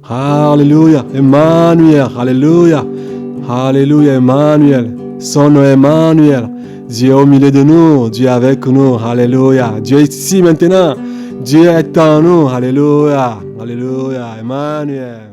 Alléluia. Emmanuel. Alléluia. Alléluia. Emmanuel. Son nom Emmanuel. Dieu est au milieu de nous. Dieu est avec nous. Alléluia. Dieu est ici maintenant. Dieu est en nous. Alléluia. Alléluia. Emmanuel.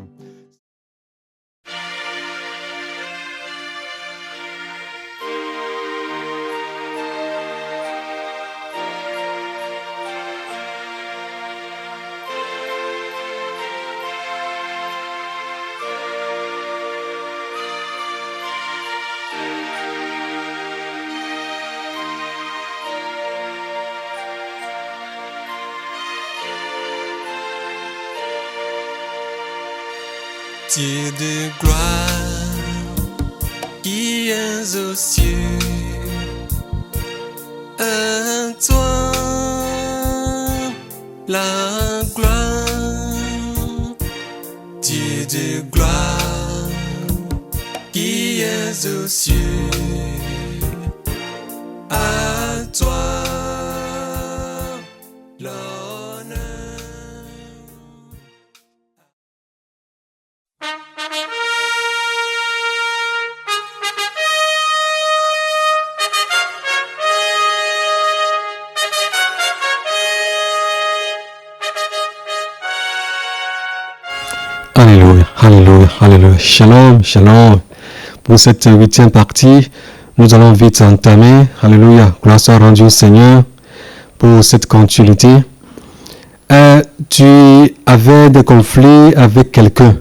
Dieu de gloire qui es aux cieux, à toi la gloire. Dieu de gloire qui es aux cieux, à toi l'honneur. Alléluia, alléluia, alléluia. Shalom, shalom. Pour cette 8e partie, nous allons vite entamer. Alléluia. Gloire soit rendue au Seigneur pour cette continuité. Tu avais des conflits avec quelqu'un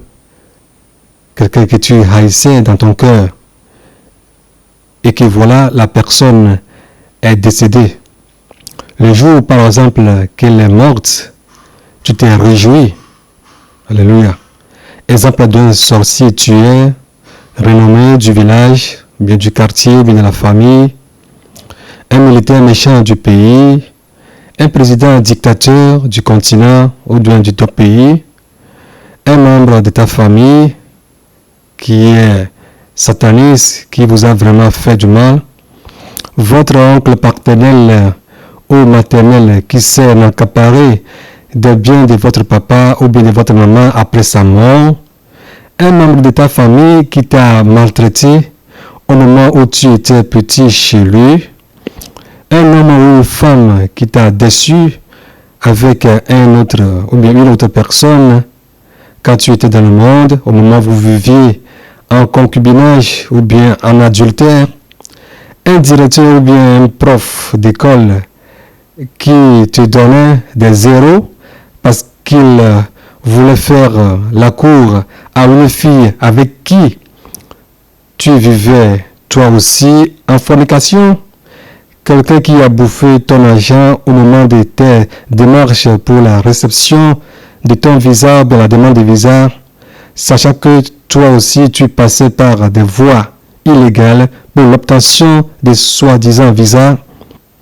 que tu haïssais dans ton cœur, et que voilà, la personne est décédée. Le jour, par exemple, qu'elle est morte, tu t'es réjoui. Alléluia. Exemple d'un sorcier tué, renommé du village, bien du quartier, bien de la famille, un militaire méchant du pays, un président dictateur du continent ou bien du top pays, un membre de ta famille qui est sataniste, qui vous a vraiment fait du mal, votre oncle paternel ou maternel qui s'est accaparé des biens de votre papa ou bien de votre maman après sa mort, un membre de ta famille qui t'a maltraité au moment où tu étais petit chez lui, un homme ou une femme qui t'a déçu avec un autre ou bien une autre personne quand tu étais dans le monde, au moment où vous viviez en concubinage ou bien en adultère, un directeur ou bien un prof d'école qui te donnait des zéros parce qu'il voulait faire la cour à une fille avec qui tu vivais toi aussi en fornication, quelqu'un qui a bouffé ton argent au moment de tes démarches pour la réception de ton visa, de la demande de visa, sachant que toi aussi tu passais par des voies illégales pour l'obtention de soi-disant visas,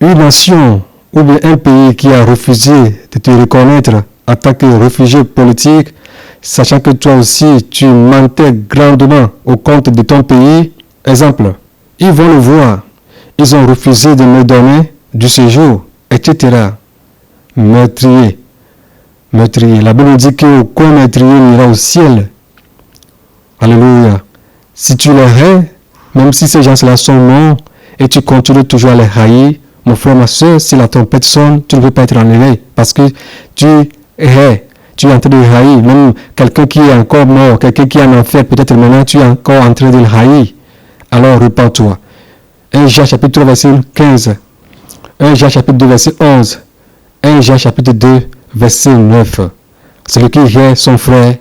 une nation ou bien un pays qui a refusé de te reconnaître en tant que réfugié politique, sachant que toi aussi tu mentais grandement au compte de ton pays. Exemple, ils vont le voir, ils ont refusé de me donner du séjour, etc. Meurtrier. Meurtrier. La Bible dit qu'aucun meurtrier n'ira au ciel. Alléluia. Si tu les hais, même si ces gens-là sont morts, et tu continues toujours à les haïr, mon frère, ma soeur, si la tempête sonne, tu ne peux pas être enlevé parce que tu hais, tu es en train de haïr. Même quelqu'un qui est encore mort, quelqu'un qui est en enfer, peut-être maintenant tu es encore en train de le haïr. Alors repens-toi. 1 Jean chapitre 3 verset 15, 1 Jean chapitre 2 verset 11, 1 Jean chapitre 2 verset 9. Celui qui hait son frère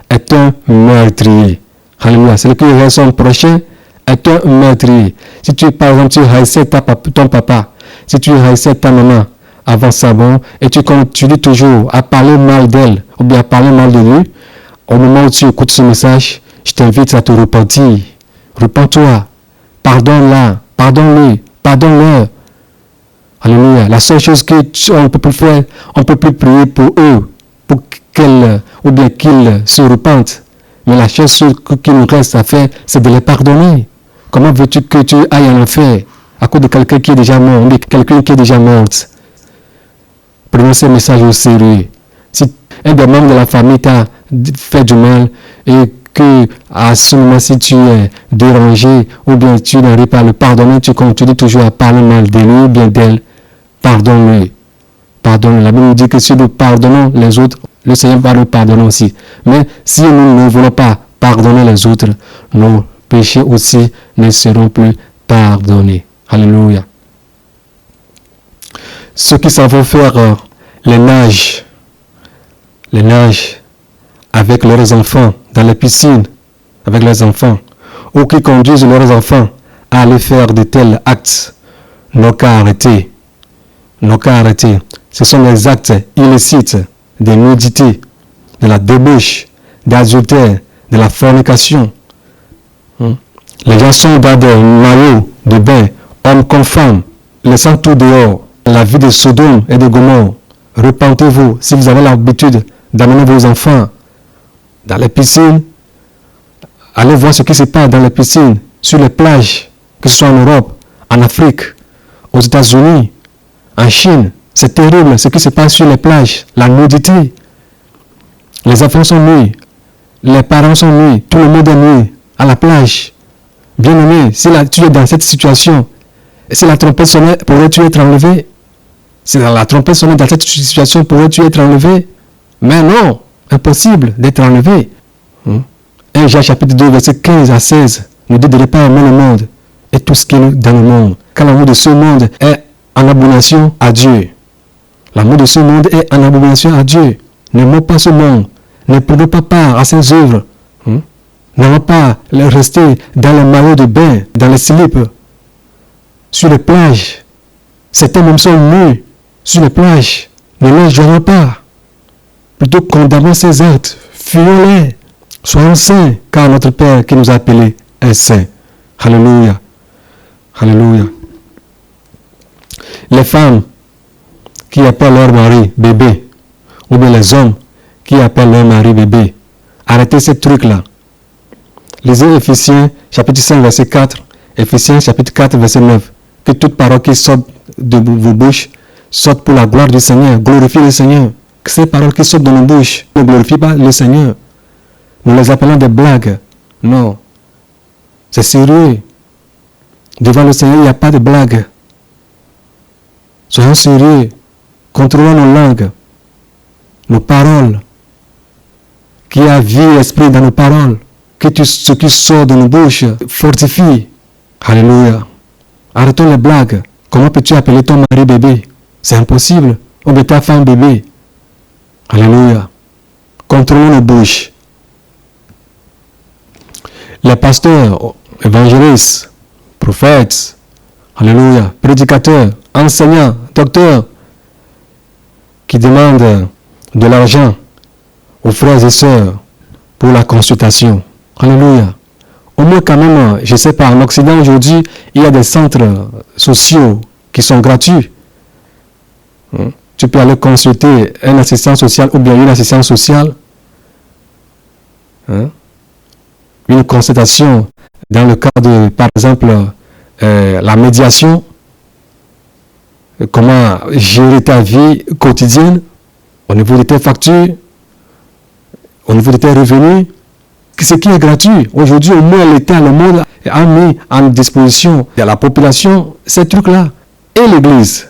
est un meurtrier. Alléluia. Celui qui hait son prochain est un meurtrier. Si tu, par exemple, tu haïssais ton papa, si tu haïssais ta maman avant sa mort, et tu continues toujours à parler mal d'elle, ou bien à parler mal de lui, au moment où tu écoutes ce message, je t'invite à te repentir. Repens-toi. Pardonne-la. Pardonne-lui. Pardonne-leur. Alléluia. La seule chose qu'on ne peut plus faire, on ne peut plus prier pour eux, pour qu'elles, ou bien qu'ils se repentent. Mais la seule chose qui nous reste à faire, c'est de les pardonner. Comment veux-tu que tu ailles en enfer à cause de quelqu'un qui est déjà mort, ou de quelqu'un qui est déjà morte? Prenons ce message au sérieux. Si un des membres de la famille t'a fait du mal et que à ce moment, si tu es dérangé ou bien tu n'arrives pas à le pardonner, tu continues toujours à parler mal de lui ou bien d'elle, pardonne-le. Pardonne. La Bible nous dit que si nous pardonnons les autres, le Seigneur va nous pardonner aussi. Mais si nous ne voulons pas pardonner les autres, nos péchés aussi ne seront plus pardonnés. Alléluia. Ceux qui savent faire les nages avec leurs enfants dans les piscines, avec leurs enfants, ou qui conduisent leurs enfants à aller faire de tels actes, n'ont qu'à arrêter. Ce sont les actes illicites de nudité, de la débauche, d'adultère, de la fornication. Les gens sont dans des maillots de bain, hommes comme femmes, laissant tout dehors. La vie de Sodome et de Gomorrhe. Repentez-vous si vous avez l'habitude d'amener vos enfants dans les piscines. Allez voir ce qui se passe dans les piscines, sur les plages, que ce soit en Europe, en Afrique, aux États-Unis, en Chine. C'est terrible ce qui se passe sur les plages, la nudité. Les enfants sont nus, les parents sont nus, tout le monde est nu à la plage. Bien-aimé, si tu es dans cette situation, si la trompette sonnait, pourrais-tu être enlevé? Si la trompette sonnait dans cette situation, pourrais-tu être enlevé? Mais non, impossible d'être enlevé. 1 Jean chapitre 2, verset 15 à 16, nous dit de ne pas aimer le monde et tout ce qui est dans le monde. Car l'amour de ce monde est en abomination à Dieu. L'amour de ce monde est en abomination à Dieu. N'aimons pas ce monde. Ne prenons pas part à ses œuvres. N'allons pas rester dans les maillots de bain, dans les slips, sur les plages. Certains même sont nus sur les plages. Ne les jouons pas. Plutôt condamnons ces actes. Fuyons-les. Soyons saints, car notre Père qui nous a appelés est saint. Alléluia. Alléluia. Les femmes qui appellent leur mari bébé, ou bien les hommes qui appellent leur mari bébé, arrêtez ces trucs-là. Lisez Éphésiens chapitre 5 verset 4, Éphésiens chapitre 4 verset 9. Que toute parole qui sort de vos bouches sorte pour la gloire du Seigneur. Glorifie le Seigneur. Que ces paroles qui sortent de nos bouches ne glorifient pas le Seigneur. Nous les appelons des blagues. Non. C'est sérieux. Devant le Seigneur, il n'y a pas de blagues. Soyons sérieux. Contrôlons nos langues, nos paroles. Qu'il y a vie et esprit dans nos paroles. Que ce qui sort de nos bouches fortifie. Alléluia. Arrêtons les blagues. Comment peux-tu appeler ton mari bébé? C'est impossible. Ou bien ta femme bébé. Alléluia. Contrôlons nos bouches. Les pasteurs, évangélistes, prophètes, alléluia, prédicateurs, enseignants, docteurs, qui demandent de l'argent aux frères et sœurs pour la consultation. Alléluia. Au moins quand même, je ne sais pas, en Occident aujourd'hui, il y a des centres sociaux qui sont gratuits. Tu peux aller consulter un assistant social ou bien une assistante sociale. Une consultation dans le cadre de, par exemple, la médiation. Comment gérer ta vie quotidienne au niveau de tes factures, au niveau de tes revenus. Ce qui est gratuit. Aujourd'hui, au moins, l'État, le monde a mis en disposition de la population ces trucs-là. Et l'Église?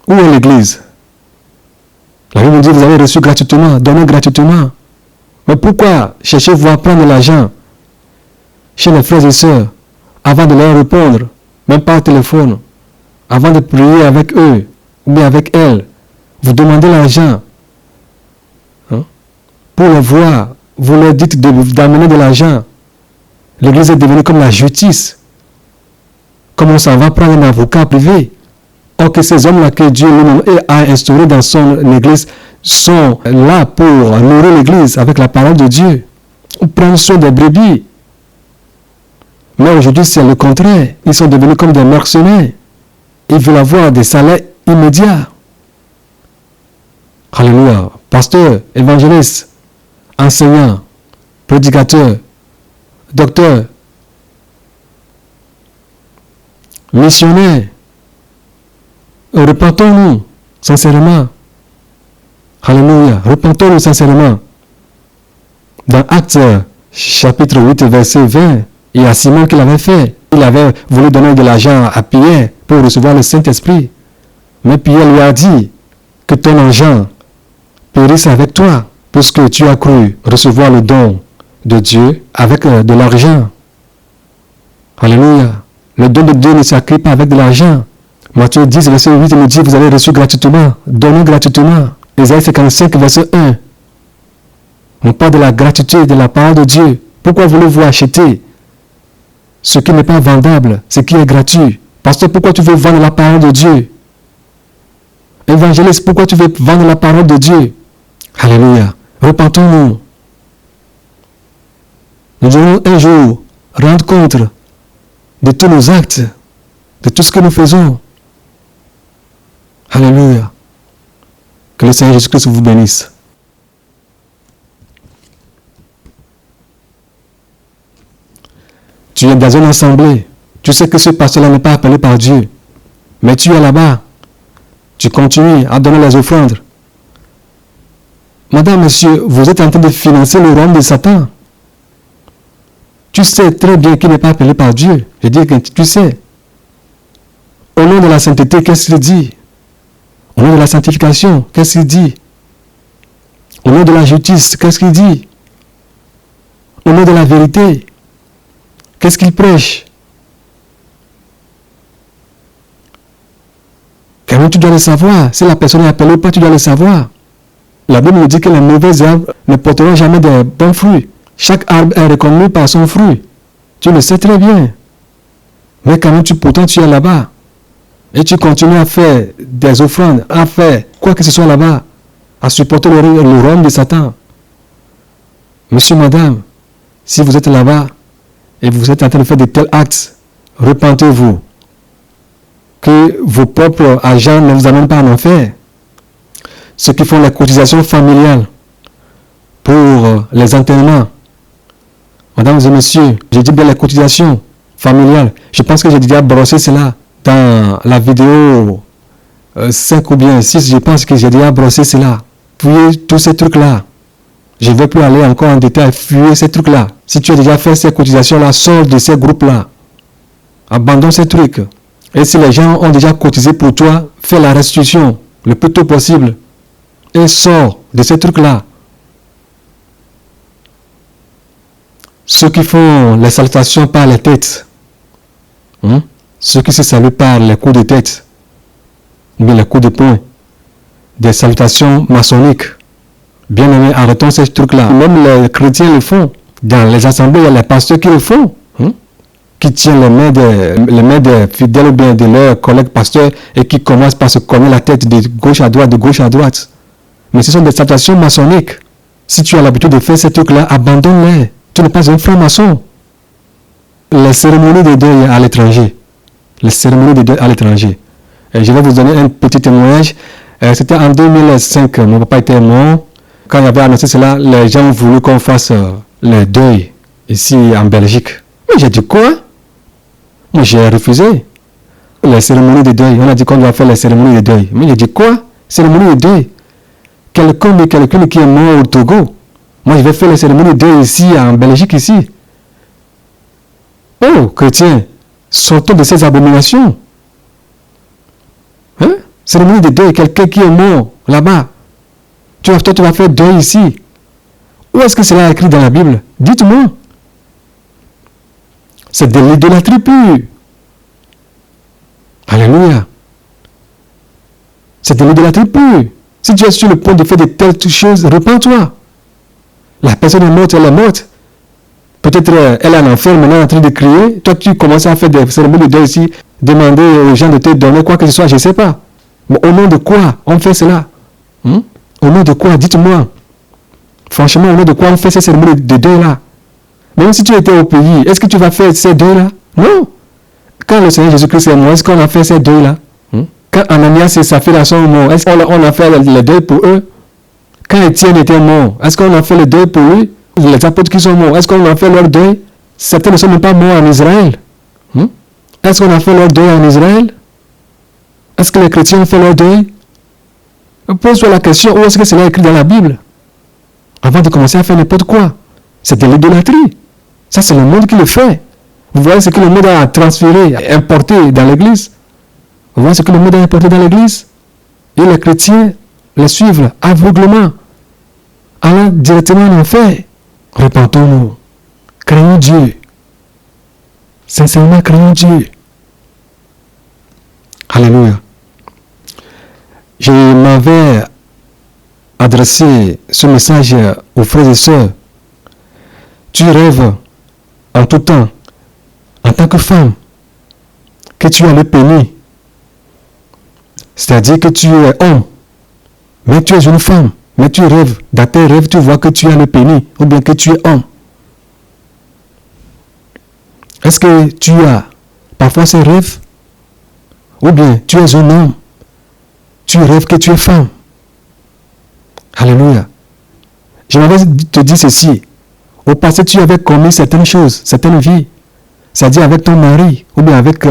Où est l'Église? La Bible dit, vous avez reçu gratuitement, donnez gratuitement. Mais pourquoi cherchez-vous à prendre l'argent chez les frères et sœurs avant de leur répondre, même par téléphone, avant de prier avec eux ou bien avec elles? Vous demandez l'argent pour les voir. Vous leur dites d'amener de l'argent. L'Église est devenue comme la justice. Comme on s'en va prendre un avocat privé. Or que ces hommes-là que Dieu lui-même a instaurés dans son Église sont là pour nourrir l'Église avec la parole de Dieu. Ou prendre soin des brebis. Mais aujourd'hui, c'est le contraire. Ils sont devenus comme des mercenaires. Ils veulent avoir des salaires immédiats. Alléluia. Pasteur, évangéliste, enseignant, prédicateur, docteur, missionnaire. Repentons-nous sincèrement. Alléluia. Repentons-nous sincèrement. Dans Actes chapitre 8, verset 20, il y a Simon qui l'avait fait. Il avait voulu donner de l'argent à Pierre pour recevoir le Saint-Esprit. Mais Pierre lui a dit que ton argent périsse avec toi, puisque tu as cru recevoir le don de Dieu avec de l'argent. Alléluia. Le don de Dieu ne s'acquiert pas avec de l'argent. Matthieu 10, verset 8 nous dit, vous avez reçu gratuitement, donnez gratuitement. Isaïe 55, verset 1. On parle de la gratuité de la parole de Dieu. Pourquoi voulez-vous acheter ce qui n'est pas vendable, ce qui est gratuit? Pasteur, pourquoi tu veux vendre la parole de Dieu? Évangéliste, pourquoi tu veux vendre la parole de Dieu? Alléluia. Repentons-nous. Nous devons un jour rendre compte de tous nos actes, de tout ce que nous faisons. Alléluia. Que le Seigneur Jésus-Christ vous bénisse. Tu es dans une assemblée. Tu sais que ce pasteur-là n'est pas appelé par Dieu. Mais tu es là-bas. Tu continues à donner les offrandes. Madame, monsieur, vous êtes en train de financer le royaume de Satan. Tu sais très bien qu'il n'est pas appelé par Dieu. Je dis que tu sais. Au nom de la sainteté, qu'est-ce qu'il dit? Au nom de la sanctification, qu'est-ce qu'il dit? Au nom de la justice, qu'est-ce qu'il dit? Au nom de la vérité, qu'est-ce qu'il prêche? Quand même, tu dois le savoir. Si la personne est appelée ou pas, tu dois le savoir. La Bible nous dit que les mauvais arbres ne porteront jamais de bons fruits. Chaque arbre est reconnu par son fruit. Tu le sais très bien. Mais quand même, pourtant, tu es là-bas. Et tu continues à faire des offrandes, à faire quoi que ce soit là-bas, à supporter le royaume de Satan. Monsieur, madame, si vous êtes là-bas et vous êtes en train de faire de tels actes, repentez-vous. Que vos propres agents ne vous amènent pas en enfer. Ceux qui font les cotisations familiales pour les enterrements. Mesdames et messieurs, j'ai dit bien les cotisations familiales. Je pense que j'ai déjà brossé cela dans la vidéo 5 ou bien 6. Je pense que j'ai déjà brossé cela. Fuyez tous ces trucs-là. Je ne vais plus aller encore en détail. Fuyez ces trucs-là. Si tu as déjà fait ces cotisations-là, sors de ces groupes-là. Abandonne ces trucs. Et si les gens ont déjà cotisé pour toi, fais la restitution le plus tôt possible. Et sors de ces trucs-là. Ceux qui font les salutations par les têtes, ceux qui se saluent par les coups de tête, ou bien les coups de poing, des salutations maçonniques. Bien aimé, arrêtons ces trucs-là. Même les chrétiens le font. Dans les assemblées, il y a les pasteurs qui le font. Qui tiennent les mains des fidèles ou bien de leurs collègues pasteurs et qui commencent par se cogner la tête de gauche à droite, de gauche à droite. Mais ce sont des salutations maçonniques. Si tu as l'habitude de faire ces trucs-là, abandonne-les. Tu n'es pas un franc-maçon. Les cérémonies de deuil à l'étranger. Les cérémonies de deuil à l'étranger. Et je vais vous donner un petit témoignage. C'était en 2005. Mon papa était mort. Quand il avait annoncé cela, les gens ont voulu qu'on fasse le deuil ici en Belgique. Mais j'ai dit quoi? Moi j'ai refusé. Les cérémonies de deuil. On a dit qu'on doit faire les cérémonies de deuil. Mais j'ai dit quoi? Cérémonie de deuil. Quelqu'un qui est mort au Togo. Moi je vais faire les cérémonies de deuil ici en Belgique ici. Oh, chrétiens, sortons de ces abominations. Cérémonie de deuil, quelqu'un qui est mort là-bas. Tu vas faire deuil ici. Où est-ce que cela est écrit dans la Bible? Dites-moi. C'est de l'idolâtrie pure. Alléluia. C'est de l'idolâtrie pure. Si tu es sur le point de faire de telles choses, repens-toi. La personne est morte, elle est morte. Peut-être elle est en enfer maintenant en train de crier. Toi, tu commences à faire des cérémonies de deuil ici, demander aux gens de te donner quoi que ce soit, je ne sais pas. Mais au nom de quoi on fait cela? Au nom de quoi? Dites-moi. Franchement, au nom de quoi on fait ces cérémonies de deuil-là? Même si tu étais au pays, est-ce que tu vas faire ces deuils-là? Non. Quand le Seigneur Jésus-Christ est mort, est-ce qu'on a fait ces deuils-là? Quand Ananias et Saphira sont morts, est-ce qu'on a fait le deuil pour eux? Quand Étienne était mort, est-ce qu'on a fait le deuil pour lui? Les apôtres qui sont morts, est-ce qu'on a fait leur deuil? Certains ne sont même pas morts en Israël. Est-ce qu'on a fait leur deuil en Israël? Est-ce que les chrétiens ont fait leur deuil? Pose-toi la question, où est-ce que cela est écrit dans la Bible? Avant de commencer à faire n'importe quoi. C'est de l'idolâtrie. Ça, c'est le monde qui le fait. Vous voyez ce que le monde a transféré, importé dans l'église. Vous voyez ce que le monde a importé dans l'église. Et les chrétiens les suivent aveuglement, allant directement en enfer. Repentons-nous. Craignons Dieu. Sincèrement, craignons Dieu. Alléluia. Je m'avais adressé ce message aux frères et sœurs. Tu rêves en tout temps, en tant que femme, que tu as le pénis. C'est-à-dire que tu es homme, mais tu es une femme. Mais tu rêves, dans tes rêves, tu vois que tu as le pénis, ou bien que tu es homme. Est-ce que tu as parfois ces rêves? Ou bien tu es un homme, tu rêves que tu es femme. Alléluia. Je m'avais te dire ceci. Au passé, tu avais commis certaines choses, certaines vies. C'est-à-dire avec ton mari, ou bien avec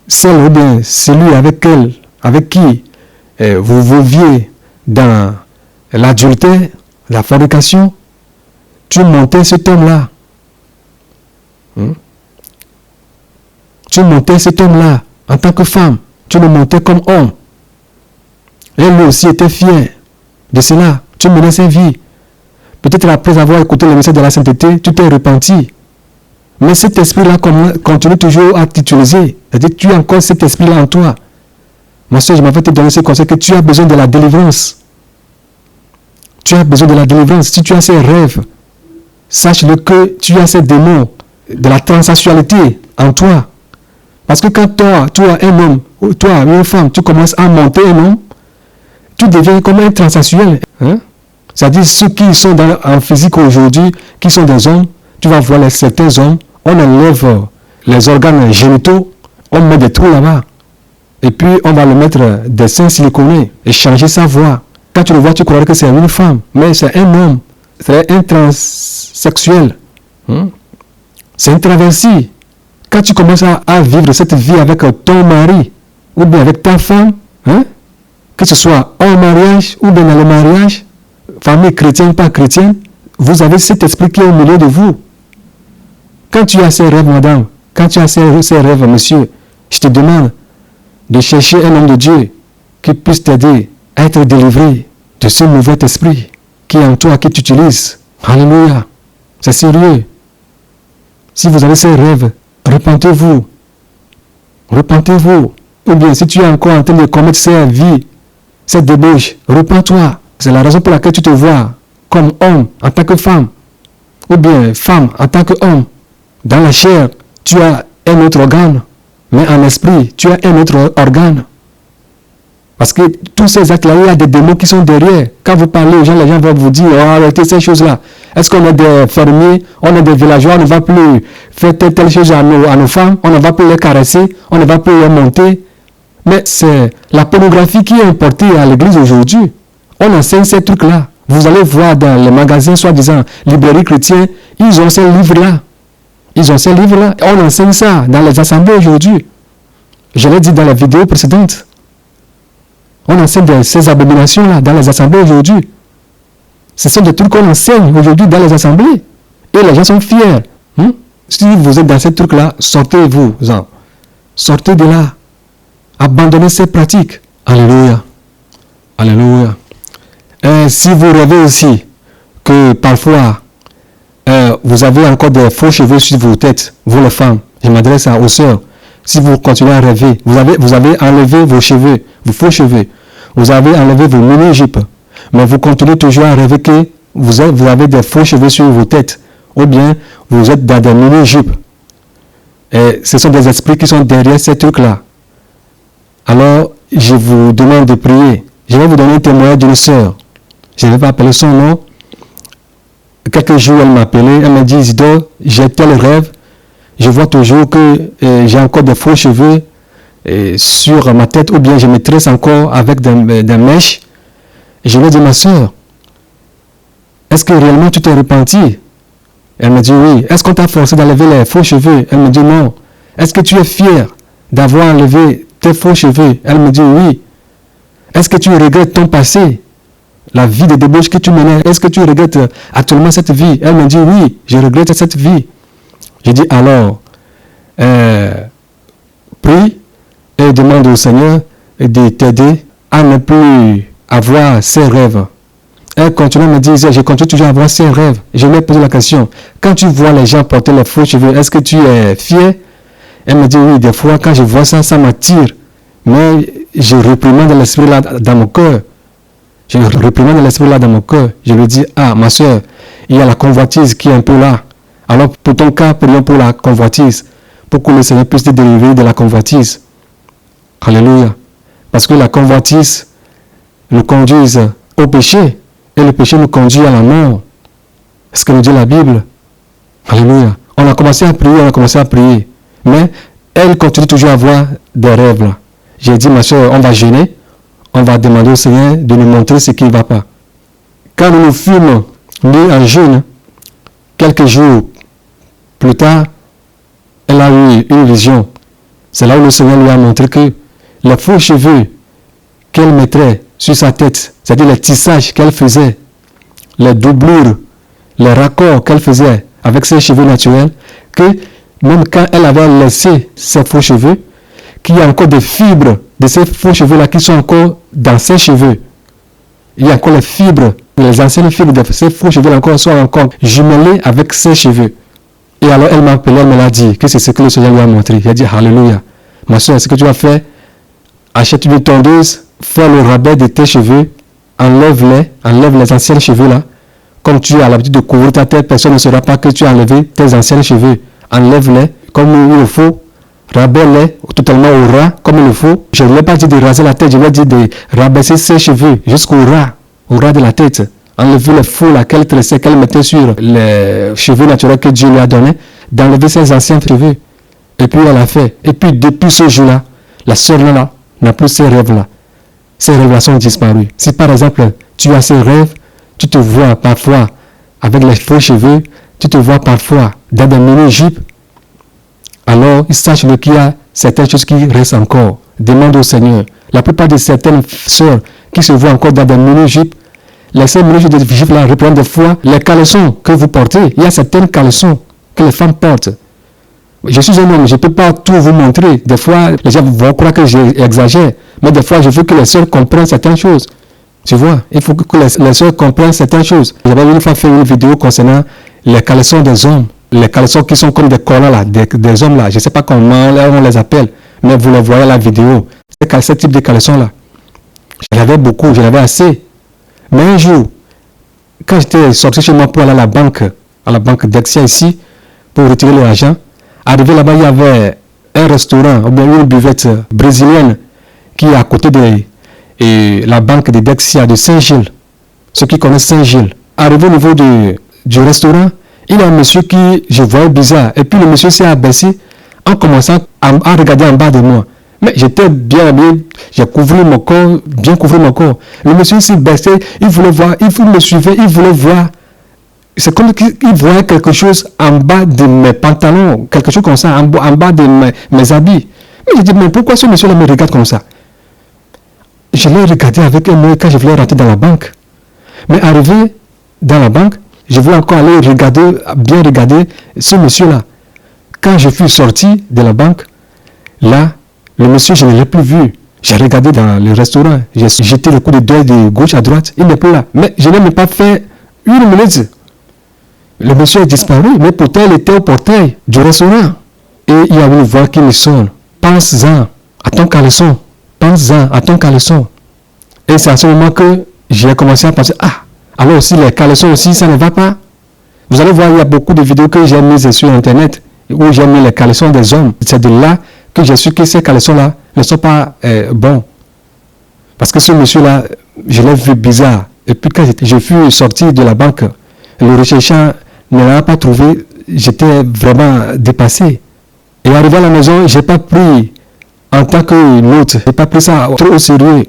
celle ou bien celui avec qui vous viviez dans l'adultère, la fornication. Tu montais cet homme-là. Tu montais cet homme-là en tant que femme. Tu le montais comme homme. Et lui aussi était fier de cela. Tu menais sa vie. Peut-être après avoir écouté le message de la sainteté, tu t'es repenti. Mais cet esprit-là continue toujours à t'utiliser. C'est-à-dire que tu as encore cet esprit-là en toi. Ma soeur, je m'avais te donner ce conseil que tu as besoin de la délivrance. Tu as besoin de la délivrance. Si tu as ces rêves, sache-le que tu as ces démons de la transsexualité en toi. Parce que quand toi, un homme, ou toi, une femme, tu commences à monter un homme, tu deviens comme un transsexuel. Hein? C'est-à-dire ceux qui sont en physique aujourd'hui, qui sont des hommes, tu vas voir certains hommes, on enlève les organes génitaux, on met des trous là-bas. Et puis on va le mettre des seins siliconés et changer sa voix. Quand tu le vois, tu croirais que c'est une femme, mais c'est un homme. C'est un transsexuel. C'est une traversée. Quand tu commences à vivre cette vie avec ton mari, ou bien avec ta femme, que ce soit en mariage ou bien dans le mariage, famille chrétienne, pas chrétienne, vous avez cet esprit qui est au milieu de vous. Quand tu as ces rêves, madame, quand tu as ces rêves, monsieur, je te demande de chercher un homme de Dieu qui puisse t'aider à être délivré de ce mauvais esprit qui est en toi, qui t'utilise. Alléluia. C'est sérieux. Si vous avez ces rêves, repentez-vous. Repentez-vous. Ou bien si tu es encore en train de commettre cette vie, cette débauche, repens-toi. C'est la raison pour laquelle tu te vois comme homme en tant que femme. Ou bien femme en tant qu'homme. Dans la chair, tu as un autre organe. Mais en esprit, tu as un autre organe. Parce que tous ces actes-là, il y a des démons qui sont derrière. Quand vous parlez aux gens, les gens vont vous dire, oh, arrêtez ces choses-là. Est-ce qu'on est des fermiers, on est des villageois, on ne va plus faire telle chose à nos femmes, on ne va plus les caresser, on ne va plus les monter. Mais c'est la pornographie qui est importée à l'église aujourd'hui. On enseigne ces trucs-là. Vous allez voir dans les magasins, soi-disant, librairies chrétiennes, ils ont ces livres-là. Ils ont ces livres-là. On enseigne ça dans les assemblées aujourd'hui. Je l'ai dit dans la vidéo précédente. On enseigne ces abominations-là dans les assemblées aujourd'hui. Ce sont des trucs qu'on enseigne aujourd'hui dans les assemblées. Et les gens sont fiers. Si vous êtes dans ces trucs-là, sortez-vous-en. Sortez de là. Abandonnez ces pratiques. Alléluia. Alléluia. Et si vous rêvez aussi que parfois vous avez encore des faux cheveux sur vos têtes, vous les femmes, je m'adresse aux sœurs. Si vous continuez à rêver, vous avez enlevé vos cheveux, vos faux cheveux, vous avez enlevé vos mini-jupes, mais vous continuez toujours à rêver que vous avez des faux cheveux sur vos têtes, ou bien vous êtes dans des mini-jupes. Et ce sont des esprits qui sont derrière ces trucs-là. Alors, je vous demande de prier. Je vais vous donner un témoignage d'une sœur. Je ne vais pas appeler son nom. Quelques jours, elle m'a appelé. Elle m'a dit, Isidore, j'ai tel rêve. Je vois toujours que j'ai encore des faux cheveux sur ma tête, ou bien je me tresse encore avec des mèches. Je lui ai dit, ma soeur, est-ce que réellement tu t'es repenti? Elle me dit oui. Est-ce qu'on t'a forcé d'enlever les faux cheveux? Elle me dit non. Est-ce que tu es fier d'avoir enlevé tes faux cheveux? Elle me dit oui. Est-ce que tu regrettes ton passé? la vie de débauche que tu menais, est-ce que tu regrettes actuellement cette vie? Elle me dit, oui, je regrette cette vie. Je dis, alors, prie et demande au Seigneur de t'aider à ne plus avoir ces rêves. Elle continue à me dire, je continue toujours à avoir ces rêves. Je lui ai posé la question, quand tu vois les gens porter les faux cheveux, est-ce que tu es fier? Elle me dit, oui, des fois, quand je vois ça, ça m'attire. Mais je réprimande l'esprit là dans mon cœur. Je réprimande l'esprit là dans mon cœur. Je lui dis, ah, ma soeur, il y a la convoitise qui est un peu là. Alors, pour ton cas, prions pour la convoitise. Pour que le Seigneur puisse te délivrer de la convoitise. Alléluia. Parce que la convoitise nous conduise au péché. Et le péché nous conduit à la mort. C'est ce que nous dit la Bible. Alléluia. On a commencé à prier. Mais elle continue toujours à avoir des rêves là. J'ai dit, ma soeur, on va jeûner. On va demander au Seigneur de nous montrer ce qui ne va pas. Quand nous fûmes mis en jeûne, quelques jours plus tard, elle a eu une vision. C'est là où le Seigneur lui a montré que les faux cheveux qu'elle mettrait sur sa tête, c'est-à-dire les tissages qu'elle faisait, les doublures, les raccords qu'elle faisait avec ses cheveux naturels, que même quand elle avait laissé ses faux cheveux, qu'il y a encore des fibres de ces faux cheveux-là qui sont encore dans ses cheveux. Il y a encore les fibres, les anciennes fibres de ces faux cheveux-là sont encore jumelées avec ses cheveux. Et alors elle m'a appelé, elle me l'a dit, que c'est ce que le Seigneur lui a montré. Il a dit, Alléluia. Ma soeur, ce que tu vas faire, achète une tondeuse, fais le rabais de tes cheveux, enlève les anciens cheveux là. Comme tu as l'habitude de couvrir ta tête, personne ne saura pas que tu as enlevé tes anciens cheveux. Enlève-les comme il le faut, rabaisse-les totalement au ras comme il le faut. Je ne lui ai pas dit de raser la tête, je lui ai dit de rabaisser ses cheveux jusqu'au ras de la tête. Enlever les faux là qu'elle tressait, qu'elle mettait sur les cheveux naturels que Dieu lui a donnés, d'enlever ses anciens cheveux. Et puis elle a fait. Et puis depuis ce jour-là, la sœur là n'a plus ces rêves-là. Ces rêves-là sont disparus. Si par exemple, tu as ces rêves, tu te vois parfois avec les faux cheveux, tu te vois parfois dans des mini-jupes, alors sache qu'il y a certaines choses qui restent encore. Demande au Seigneur. La plupart de certaines sœurs qui se voient encore dans des mini-jupes, les seuls mini-jupes de jupes là représentent des fois les caleçons que vous portez. Il y a certaines caleçons que les femmes portent. Je suis un homme, je ne peux pas tout vous montrer. Des fois, les gens vont croire que j'exagère. Mais des fois, je veux que les sœurs comprennent certaines choses. Tu vois, il faut que les sœurs comprennent certaines choses. J'avais une fois fait une vidéo concernant les caleçons des hommes. Les caleçons qui sont comme des collants là, des hommes là. Je ne sais pas comment on les appelle. Mais vous les voyez à la vidéo. Ce type de caleçons là. J'en avais beaucoup, j'en avais assez. Mais un jour, quand j'étais sorti chez moi pour aller à la banque d'Exia ici, pour retirer l'argent, arrivé là-bas, il y avait un restaurant, ou bien une buvette brésilienne qui est à côté de la banque de Dexia de Saint-Gilles. Ceux qui connaissent Saint-Gilles. Arrivé au niveau du restaurant, il y a un monsieur qui, je voyais bizarre. Et puis le monsieur s'est abaissé en commençant à regarder en bas de moi. Mais j'étais bien habillé, j'ai couvert mon corps, bien couvert mon corps. Le monsieur s'est baissé, il voulait voir, il me suivait, il voulait voir. C'est comme qu'il voyait quelque chose en bas de mes pantalons, quelque chose comme ça, en bas de mes habits. Mais j'ai dit, mais pourquoi ce monsieur-là me regarde comme ça? Je l'ai regardé avec un œil quand je voulais rentrer dans la banque. Mais arrivé dans la banque, je voulais encore aller bien regarder ce monsieur-là. Quand je suis sorti de la banque, là, le monsieur, je ne l'ai plus vu. J'ai regardé dans le restaurant, j'ai jeté le coup de d'œil de gauche à droite, il n'est plus là. Mais je n'ai même pas fait une minute. Le monsieur est disparu, mais pourtant il était au portail du restaurant. Et il y a une voix qui me sonne. Pense-en à ton caleçon. Pense-en à ton caleçon. Et c'est à ce moment que j'ai commencé à penser, alors aussi les caleçons aussi, ça ne va pas. Vous allez voir, il y a beaucoup de vidéos que j'ai mises sur Internet où j'ai mis les caleçons des hommes. C'est de là que j'ai su que ces caleçons-là ne sont pas bons. Parce que ce monsieur-là, je l'ai vu bizarre. Et puis quand je fus sorti de la banque, le recherchant ne l'a pas trouvé, j'étais vraiment dépassé. Et arrivé à la maison, je n'ai pas pris, en tant que l'autre, je n'ai pas pris ça trop au sérieux.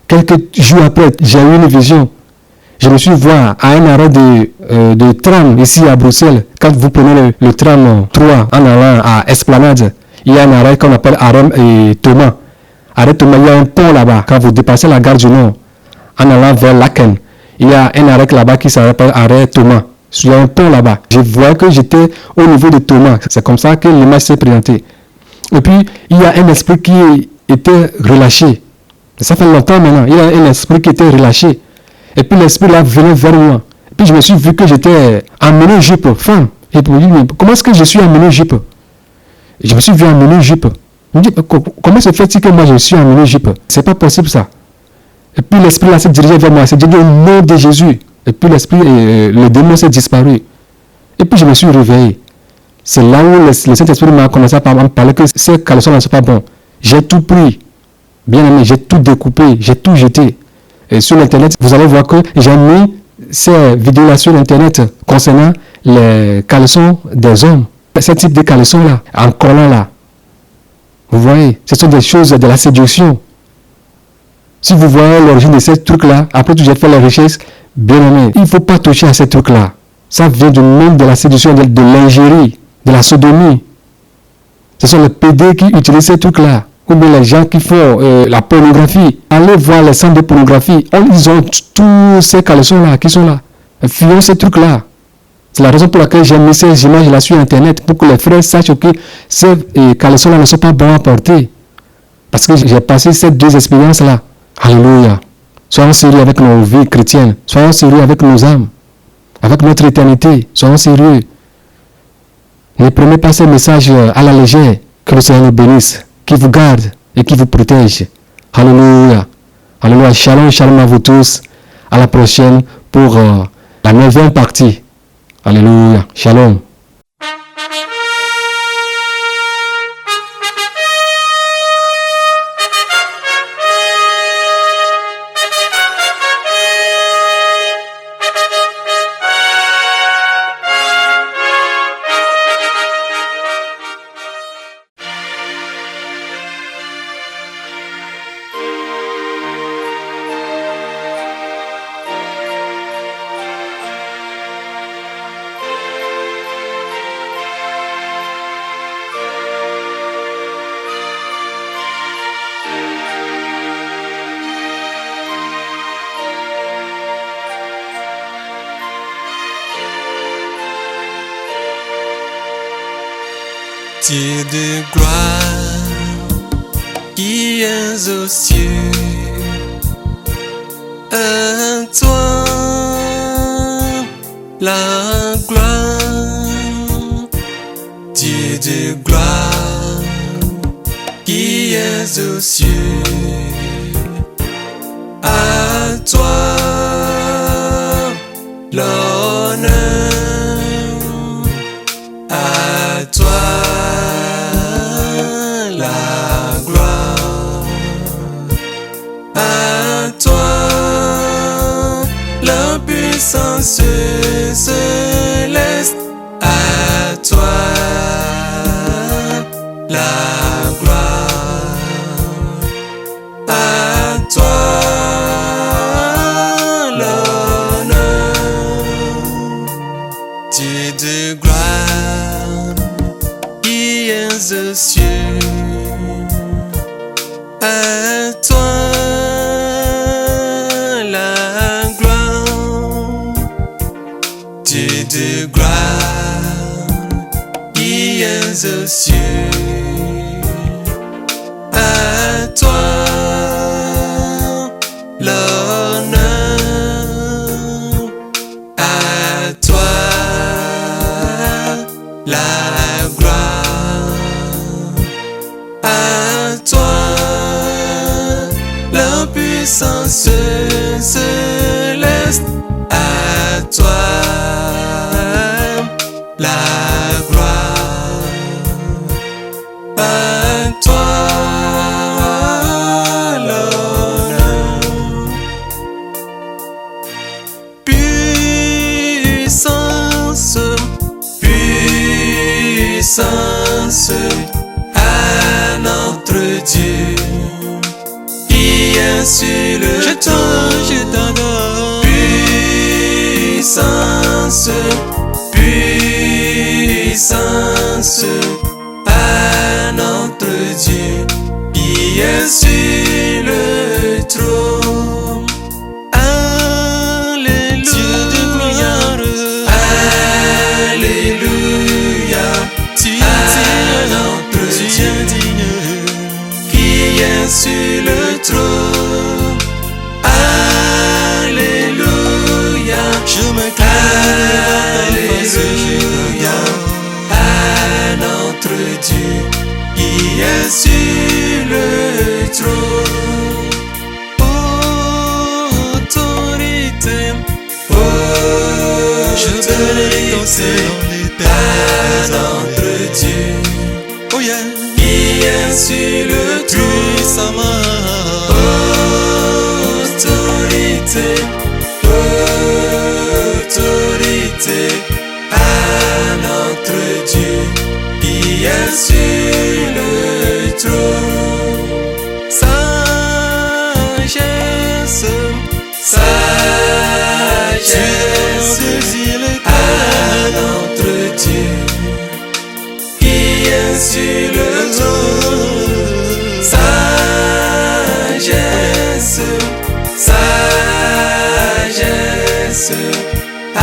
Quelques jours après, j'ai eu une vision. Je me suis vu à un arrêt de tram ici à Bruxelles. Quand vous prenez le tram 3 en allant à Esplanade, il y a un arrêt qu'on appelle arrêt Thomas. Arrêt Thomas, il y a un pont là-bas. Quand vous dépassez la gare du Nord, en allant vers Laken, il y a un arrêt là-bas qui s'appelle arrêt Thomas. Il y a un pont là-bas. Je vois que j'étais au niveau de Thomas. C'est comme ça que l'image s'est présentée. Et puis, il y a un esprit qui était relâché. Ça fait longtemps maintenant. Il y a un esprit qui était relâché. Et puis, l'esprit là venait vers moi. Et puis, je me suis vu que j'étais emmené en jupe, femme. Et puis, comment est-ce que je suis emmené en jupe? Je me suis vu emmené en jupe. Je me dis, comment se fait-il que moi je suis emmené en jupe? C'est pas possible ça. Et puis, l'esprit là s'est dirigé vers moi. Il s'est dirigé au nom de Jésus. Et puis, l'esprit, le démon s'est disparu. Et puis, je me suis réveillé. C'est là où le Saint-Esprit m'a commencé à me parler que ces caleçons là ne sont pas bons. J'ai tout pris. Bien aimé, j'ai tout découpé, j'ai tout jeté. Et sur l'internet, vous allez voir que j'ai mis ces vidéos-là sur l'internet concernant les caleçons des hommes. Ce type de caleçons-là, en collant là. Vous voyez, ce sont des choses de la séduction. Si vous voyez l'origine de ces trucs-là, après tout j'ai fait les recherches, bien aimé, il ne faut pas toucher à ces trucs-là. Ça vient du monde de la séduction, de l'ingérie, de la sodomie. Ce sont les PD qui utilisent ces trucs-là. Ou bien les gens qui font la pornographie. Allez voir les centres de pornographie. Ils ont tous ces caleçons-là qui sont là. Fuyons ces trucs-là. C'est la raison pour laquelle j'ai mis ces images-là sur Internet, pour que les frères sachent que ces caleçons-là ne sont pas bons à porter. Parce que j'ai passé ces deux expériences-là. Alléluia. Soyons sérieux avec nos vies chrétiennes. Soyons sérieux avec nos âmes. Avec notre éternité. Soyons sérieux. Ne prenez pas ces messages à la légère. Que le Seigneur nous bénisse, qui vous garde et qui vous protège. Alléluia. Alléluia. Shalom, shalom à vous tous. À la prochaine pour la 9e partie. Alléluia. Shalom. Dieu de gloire qui es aux cieux, à toi la gloire. Dieu de gloire qui es aux cieux, à toi l'honneur, à toi la gloire, à toi la puissance céleste, à toi la gloire, à toi l'honneur. Dieu de gloire qui es aux cieux, à toi la gloire. Dieu de gloire qui es aux cieux, à toi l'honneur, à toi la gloire, à toi la puissance céleste, à toi la gloire, à toi l'honneur. Puissance, puissance à notre Dieu qui est sur le trône. Je t'adore. Puissance, puissance à notre Dieu qui est sur le trône. Alléluia. Alléluia, à notre Dieu qui est sur le trône. Autorité, je Autorité à notre Dieu oh yeah, qui est sur le trône. puissamment. Autorité, autorité à notre Dieu qui est sur le trône. Sagesse, Sagesse à notre Dieu qui est sur le trône. Sagesse, sagesse à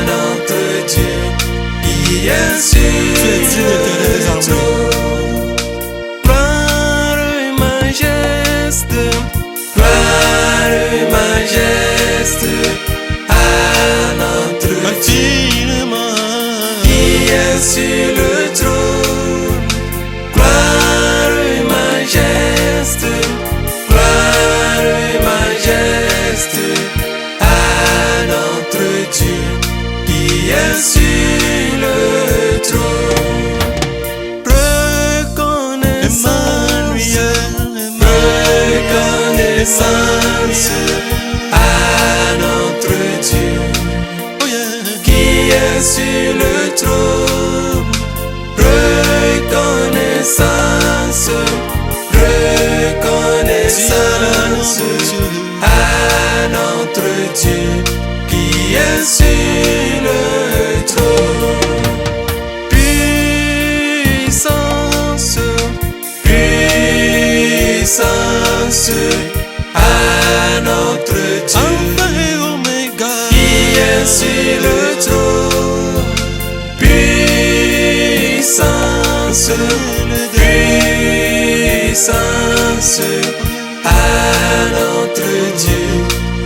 notre Dieu qui est sur le trône. gloire et majesté, Gloire et majesté à notre Dieu infiniment. qui est sur le trône. Gloire et majesté, gloire et majesté à notre Dieu qui est sur le trône. Reconnaissance, Reconnaissance à notre Dieu oh yeah, qui est sur le trône. Reconnaissance, reconnaissance à notre Dieu qui est sur le trône. puissance, Puissance à notre Dieu Alpha et Oméga, qui est sur le trône. Puissance, puissance à notre Dieu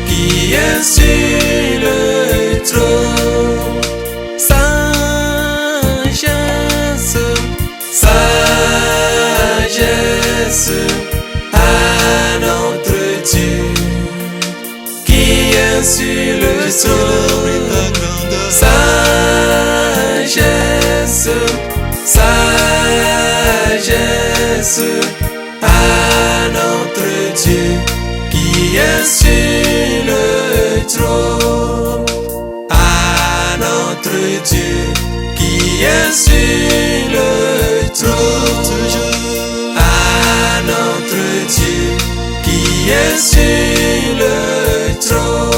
qui est sur le trône. sagesse, Sagesse à notre Dieu qui est sur le trône. Sagesse, sagesse à notre Dieu qui est sur le trône. À notre Dieu qui est sur le trône. À notre Dieu qui est sur le trône.